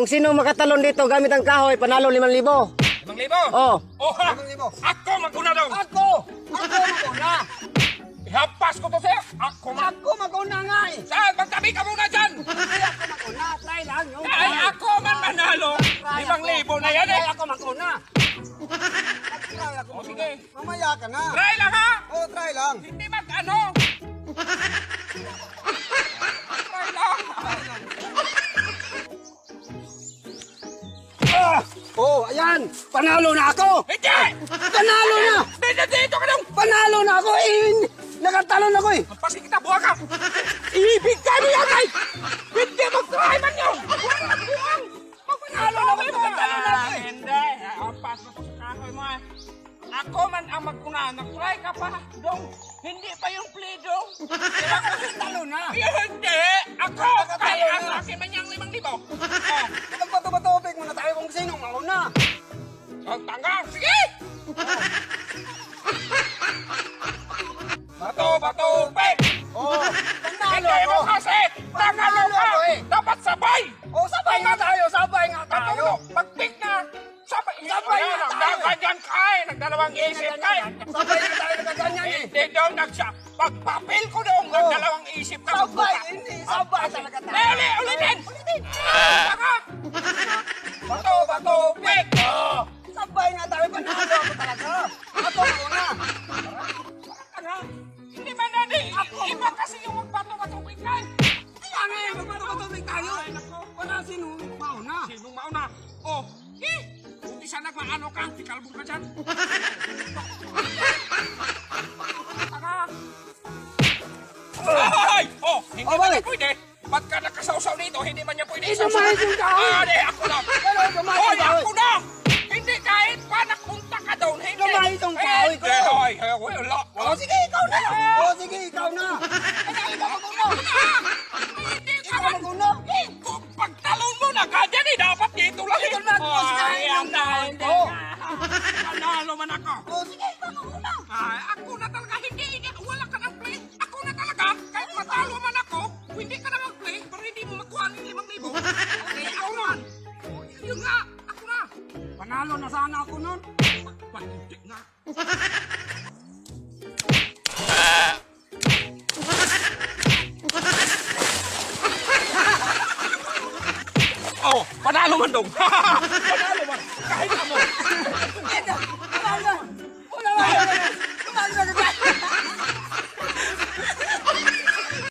Kung sino makatalon dito gamit ang kahoy, panalo 5,000. 5,000? Oh. Oh, ha? Ako maguna daw. Ako maguna. Ihapas ko to sa'yo. Ako Maguna nga eh. Saan? Magtabi ka muna dyan. Hindi ako maguna. Try lang. Ay, ako man manalo. 5,000 na yan eh. Try ako maguna. Try ako. O sige. Mamaya ka na. Try lang ha. Oh, try lang. Hindi mag-ano. Try lang. Oh, ayan. Panalo na ako. Hindi! Panalo na. Dito ka nung. Panalo na ako eh. Nakatalon ako eh. Pasi kita, buha ka. Ibigay mo yan ay. Hindi mag-try man yun. Wala buwang. Magpanalo na kayo. Magpanalo na kayo. Hindi. Apas na ko sa kahoy mo eh. Ako man ang magkuna. Nag-try ka pa. Dong. Hindi pa yung play dong. Kaya ako talo na. Hindi. Ako. Kaya ang akin man yung 5,000. Oh. Magbato-batobig muna tayo kung sino mauna. Ang tanga. Sige. Bato, pek. Oh, panalo Hindi ako. mo kasi. Tangalo ka. Dapat sabay. Oh, sabay nga tayo. Sabay nga tayo. Pag-pick na. Sabay. Sabay na tayo. Nagdaganyan ka eh. Nagdalawang isip ka eh. Sabay nga tayo nagaganyan eh. Hindi daw nagsya. Pagpapil ko daw. Nagdalawang isip ka. Sabay, hindi. Sabay talaga tayo. Lele, ulitin. Tanga. Bato, pek. Sabay nga tayo. Panalo ako talaga. Ako mauna. Tanga. Hindi man na di. Iba kasi yung magbato-batubig ka eh. Kaya nga eh, magbato-batobig tayo. Wala sino mauna. Sinong mauna? Oh, kung isa nagmaano ka, tikalbong ka dyan. Tanga. Ay! Oh, hindi Oh, man bakit? niya pwede. Ba't ka nakasawsaw dito? Hindi man niya pwede Eh, isawsaw. dumahit yung kahoy. Di, ako na. Pero dumahit Hoy, yung kahoy. ako na! Hindi kahit pa napunta ka doon, hindi. Dumahit yung kahoy ko. Hindi, hoy, wala. Oh, sige, ikaw na. Oh, sige, ikaw na. Kaya ikaw maguna. Hindi ka Ikaw man. maguna. Kung pagtalon mo na ganyan, dapat dito lang. Ito na, boss, kahit Ayan ang na, kahoy hindi ko. ka. Panalo man ako. Oh, sige, ikaw maguna. Ay, ako na talaga, hindi, wala ka ng play. Ako na talaga, kahit matalo man ako, hindi ka na mag-play, pero hindi mo makuha ng 5,000. Okay, ako na. Oh, yun nga, ako na. Panalo na sana ako nun. Hindi nga. Oh, panalo man dong. Panalo